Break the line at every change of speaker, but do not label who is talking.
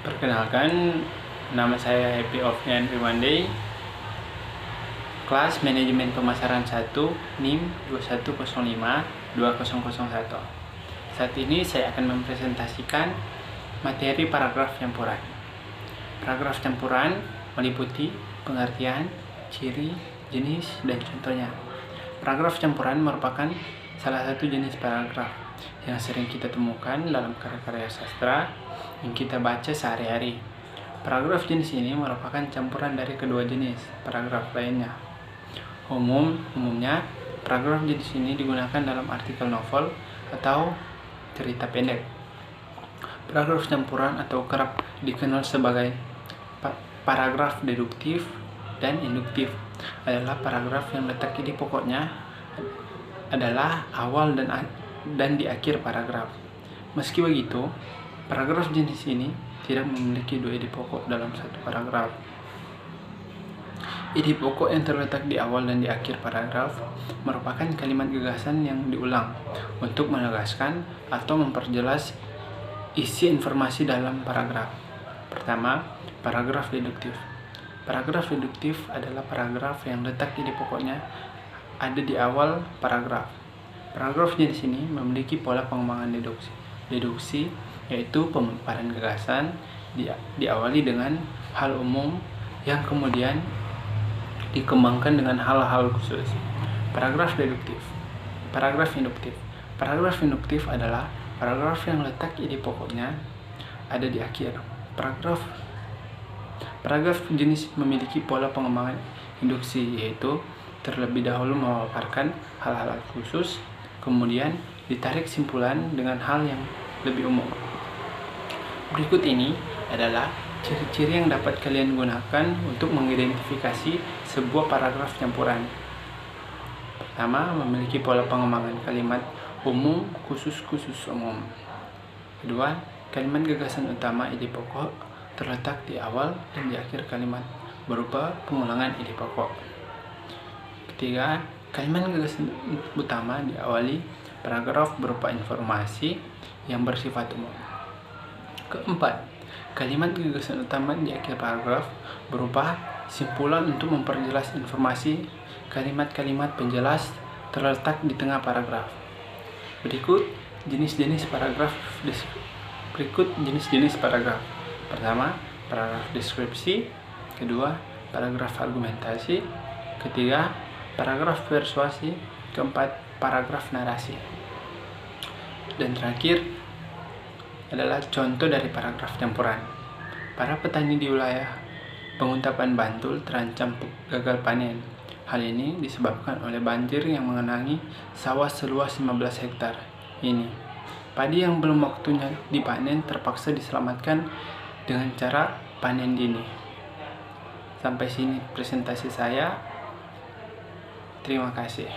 Perkenalkan, nama saya Happy Offian Riwandei, kelas Manajemen Pemasaran 1, NIM 2105-2001. Saat ini saya akan mempresentasikan materi paragraf campuran. Paragraf campuran meliputi pengertian, ciri, jenis, dan contohnya. Paragraf campuran merupakan salah satu jenis paragraf yang sering kita temukan dalam karya-karya sastra yang kita baca sehari-hari. Paragraf jenis ini merupakan campuran dari kedua jenis paragraf lainnya. Umumnya, paragraf jenis ini digunakan dalam artikel novel atau cerita pendek. Paragraf campuran atau kerap dikenal sebagai paragraf deduktif dan induktif adalah paragraf yang letak ide pokoknya adalah awal dan di akhir paragraf. Meski begitu, paragraf jenis ini tidak memiliki dua ide pokok dalam satu paragraf. Ide pokok yang terletak di awal dan di akhir paragraf merupakan kalimat gagasan yang diulang untuk menegaskan atau memperjelas isi informasi dalam paragraf. Pertama, paragraf deduktif. Paragraf deduktif adalah paragraf yang letak ide pokoknya ada di awal paragraf. Paragraf jenis ini memiliki pola pengembangan deduksi, yaitu pemaparan gagasan diawali dengan hal umum yang kemudian dikembangkan dengan hal-hal khusus. Paragraf deduktif. Paragraf induktif. Paragraf induktif adalah paragraf yang letak ide pokoknya ada di akhir paragraf. Paragraf jenis memiliki pola pengembangan induksi, yaitu terlebih dahulu memaparkan hal-hal khusus, kemudian ditarik simpulan dengan hal yang lebih umum. Berikut ini adalah ciri-ciri yang dapat kalian gunakan untuk mengidentifikasi sebuah paragraf campuran. Pertama, memiliki pola pengembangan kalimat umum, khusus, umum. Kedua, kalimat gagasan utama ide pokok terletak di awal dan di akhir kalimat berupa pengulangan ide pokok. Ketiga, kalimat gagasan utama diawali paragraf berupa informasi yang bersifat umum. Keempat, kalimat gagasan utama di akhir paragraf berupa simpulan untuk memperjelas informasi. Kalimat-kalimat penjelas terletak di tengah paragraf. Berikut jenis-jenis paragraf. Pertama, paragraf deskripsi. Kedua, paragraf argumentasi. Ketiga, paragraf persuasi. Keempat, paragraf narasi. Dan terakhir adalah contoh dari paragraf campuran. Para petani di wilayah Penguntapan Bantul terancam gagal panen. Hal ini disebabkan oleh banjir yang mengenangi sawah seluas 15 hektar ini. Padi yang belum waktunya dipanen terpaksa diselamatkan dengan cara panen dini. Sampai sini presentasi saya. Terima kasih.